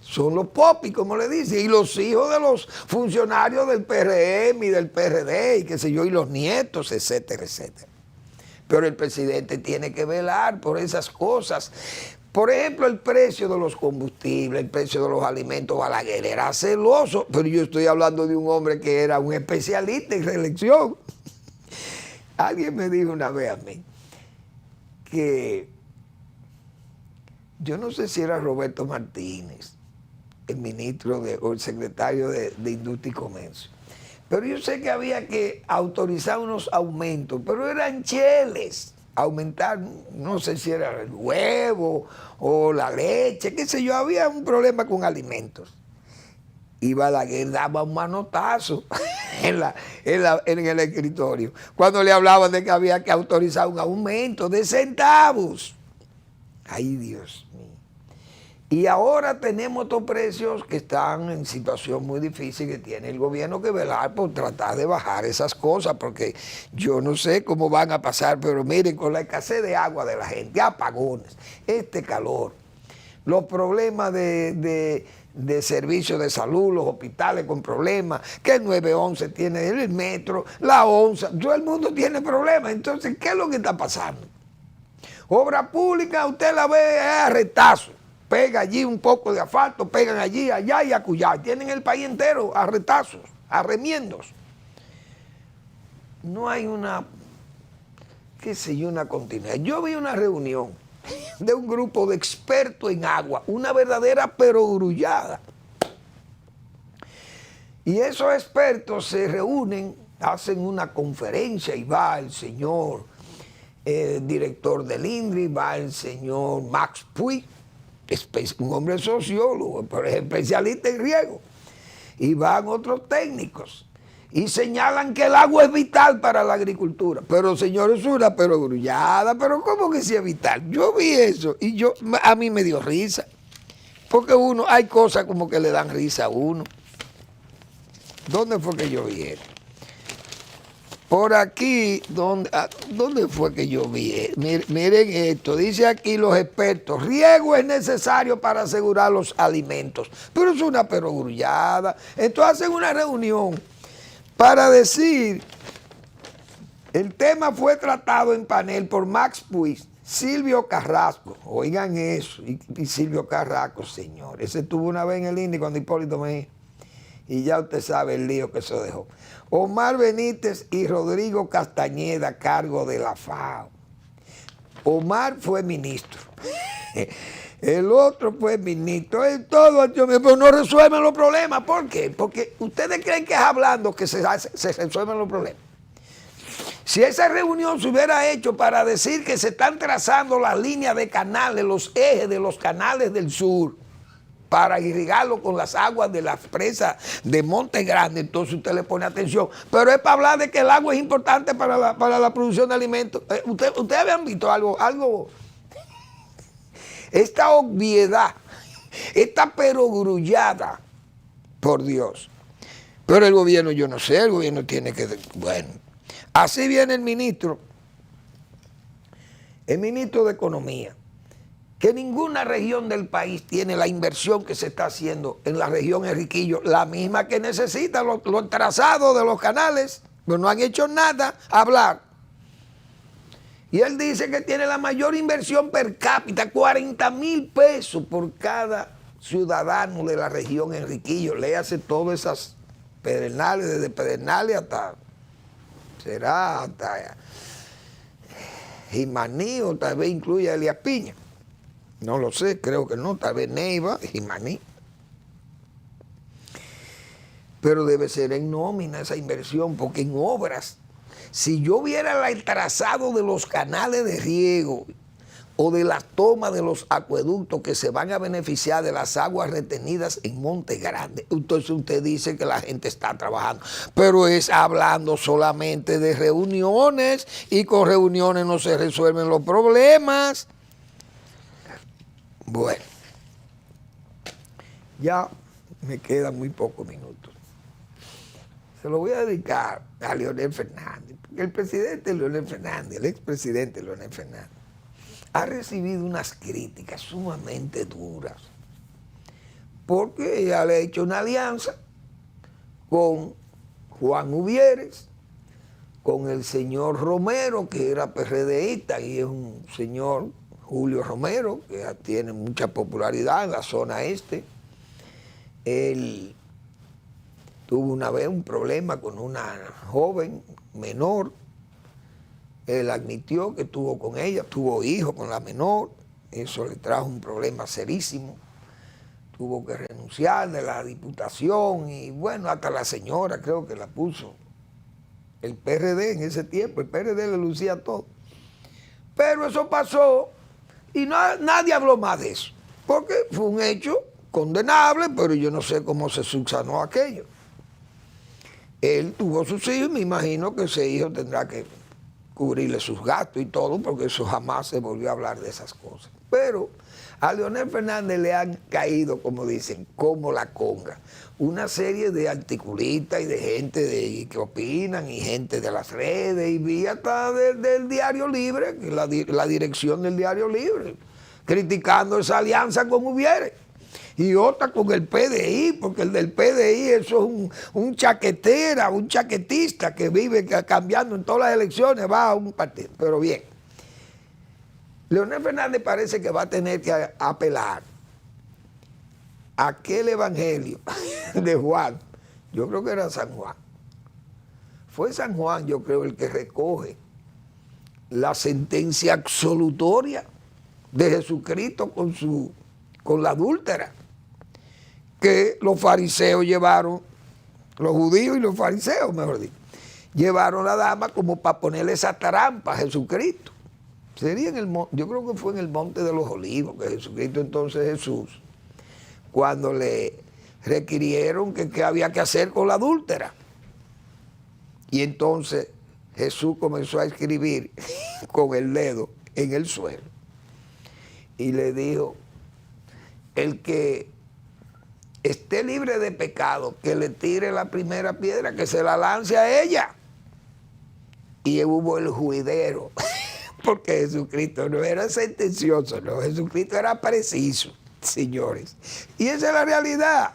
Son los popis, como le dicen, y los hijos de los funcionarios del PRM y del PRD, y qué sé yo, y los nietos, etcétera, etcétera. Pero el presidente tiene que velar por esas cosas. Por ejemplo, el precio de los combustibles, el precio de los alimentos. Balaguer era celoso, pero yo estoy hablando de un hombre que era un especialista en reelección. Alguien me dijo una vez a mí que yo no sé si era Roberto Martínez, el ministro o el secretario de Industria y Comercio, pero yo sé que había que autorizar unos aumentos, pero eran cheles, aumentar, no sé si era el huevo o la leche, qué sé yo, había un problema con alimentos. Y Balaguer daba un manotazo en el escritorio cuando le hablaban de que había que autorizar un aumento de centavos. Ay, Dios mío. Y ahora tenemos estos precios que están en situación muy difícil, que tiene el gobierno que velar por tratar de bajar esas cosas, porque yo no sé cómo van a pasar, pero miren, con la escasez de agua de la gente, apagones, este calor, los problemas de servicios de salud, los hospitales con problemas, que el 911 tiene el metro, la ONSA, todo el mundo tiene problemas. Entonces, ¿qué es lo que está pasando? Obra pública, usted la ve a retazo, pega allí un poco de asfalto, pegan allí, allá y acullá, tienen el país entero a retazos, a remiendos. No hay una, qué sé yo, una continuidad. Yo vi una reunión de un grupo de expertos en agua, una verdadera perogrullada. Y esos expertos se reúnen, hacen una conferencia y va el señor director del INDRI, va el señor Max Puig, un hombre sociólogo, pero es especialista en riego, y van otros técnicos. y señalan que el agua es vital para la agricultura. Pero señores, es una perogrullada, pero ¿cómo que sí es vital? Yo vi eso y a mí me dio risa, porque hay cosas como que le dan risa a uno. ¿Dónde fue que yo vi esto? Por aquí, ¿dónde fue que yo vi? Miren esto, dice aquí los expertos, riego es necesario para asegurar los alimentos, pero es una perogrullada. Entonces hacen una reunión para decir, el tema fue tratado en panel por Max Puig, Silvio Carrasco, oigan eso, y Silvio Carrasco, señor, ese estuvo una vez en el INDI cuando Hipólito Mejía, y ya usted sabe el lío que eso dejó. Omar Benítez y Rodrigo Castañeda a cargo de la FAO. Omar fue ministro, el otro fue ministro, pero no resuelven los problemas. ¿Por qué? Porque ustedes creen que es hablando que se resuelven los problemas. Si esa reunión se hubiera hecho para decir que se están trazando las líneas de canales, los ejes de los canales del sur, para irrigarlo con las aguas de las presas de Monte Grande, entonces usted le pone atención. Pero es para hablar de que el agua es importante para la producción de alimentos. Ustedes habían visto algo, esta obviedad, esta perogrullada, por Dios. Pero el gobierno, yo no sé, el gobierno tiene que, bueno, así viene el ministro de Economía, que ninguna región del país tiene la inversión que se está haciendo en la región Enriquillo, la misma que necesita los trazados de los canales, pero no han hecho nada a hablar. Y él dice que tiene la mayor inversión per cápita, 40,000 pesos por cada ciudadano de la región Enriquillo. Léase todas esas Pedernales, desde Pedernales hasta Jimaní, o tal vez incluya a Elías Piña. No lo sé, creo que no, tal vez Neiva, Jimaní. Pero debe ser en nómina esa inversión, porque en obras, si yo viera el trazado de los canales de riego o de las tomas de los acueductos que se van a beneficiar de las aguas retenidas en Monte Grande, entonces usted dice que la gente está trabajando, pero es hablando solamente de reuniones, y con reuniones no se resuelven los problemas. Bueno, ya me quedan muy pocos minutos. Se lo voy a dedicar a Leonel Fernández, porque el presidente Leonel Fernández, el expresidente Leonel Fernández, ha recibido unas críticas sumamente duras, porque ella le ha hecho una alianza con Juan Uvieres, con el señor Romero, que era PRDista, y es un señor, Julio Romero, que tiene mucha popularidad en la zona este. Él tuvo una vez un problema con una joven menor. Él admitió que tuvo con ella, tuvo hijos con la menor. Eso le trajo un problema serísimo. Tuvo que renunciar de la diputación y bueno, hasta la señora creo que la puso el PRD en ese tiempo. El PRD le lucía todo. Pero eso pasó. Y nadie habló más de eso, porque fue un hecho condenable, pero yo no sé cómo se subsanó aquello. Él tuvo sus hijos, me imagino que ese hijo tendrá que cubrirle sus gastos y todo, porque eso jamás se volvió a hablar de esas cosas. Pero a Leonel Fernández le han caído, como dicen, como la conga, una serie de articulistas y de gente que opinan, y gente de las redes, y vi hasta del Diario Libre, la dirección del Diario Libre, criticando esa alianza con Uvieres, y otra con el PDI, porque el del PDI eso es un chaquetera, un chaquetista que vive cambiando en todas las elecciones, va a un partido. Pero bien, Leonel Fernández parece que va a tener que apelar a aquel evangelio de Juan. Yo creo que era San Juan. Fue San Juan, yo creo, el que recoge la sentencia absolutoria de Jesucristo con la adúltera, que los fariseos llevaron, los judíos y los fariseos, mejor dicho, llevaron a la dama como para ponerle esa trampa a Jesucristo. Sería yo creo que fue en el Monte de los Olivos, que Jesucristo, entonces Jesús, cuando le requirieron que qué había que hacer con la adúltera, Y entonces Jesús comenzó a escribir con el dedo en el suelo. Y le dijo, el que esté libre de pecado, que le tire la primera piedra, que se la lance a ella. Y hubo el juidero, porque Jesucristo no era sentencioso, no, Jesucristo era preciso, señores. Y esa es la realidad.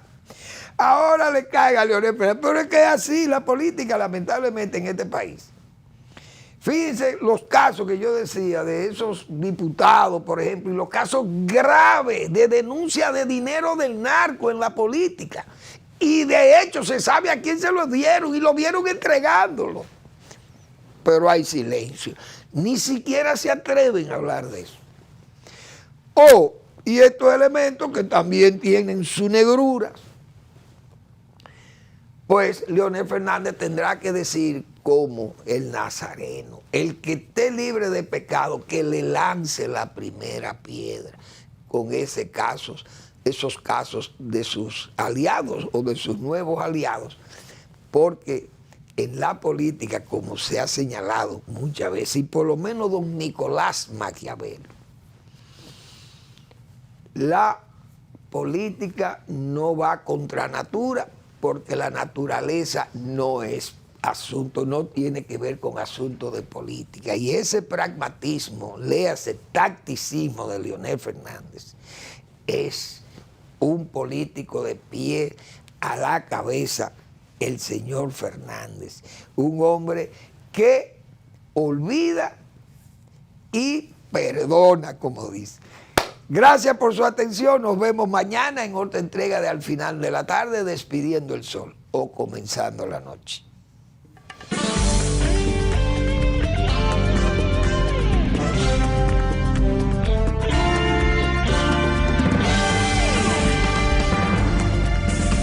Ahora le caiga a Leonel Fernández, pero es que es así la política, lamentablemente, en este país. Fíjense los casos que yo decía de esos diputados, por ejemplo, y los casos graves de denuncia de dinero del narco en la política. Y de hecho se sabe a quién se lo dieron y lo vieron entregándolo. Pero hay silencio. Ni siquiera se atreven a hablar de eso. Y estos elementos que también tienen su negrura, pues Leonel Fernández tendrá que decir como el nazareno, el que esté libre de pecado, que le lance la primera piedra con esos casos de sus aliados o de sus nuevos aliados, porque en la política, como se ha señalado muchas veces, y por lo menos don Nicolás Maquiavelo, la política no va contra natura, porque la naturaleza no es asunto, no tiene que ver con asuntos de política. Y ese pragmatismo, léase tacticismo de Leonel Fernández, es un político de pie a la cabeza, el señor Fernández. Un hombre que olvida y perdona, como dice. Gracias por su atención. Nos vemos mañana en otra entrega de Al Final de la Tarde, despidiendo el sol o comenzando la noche.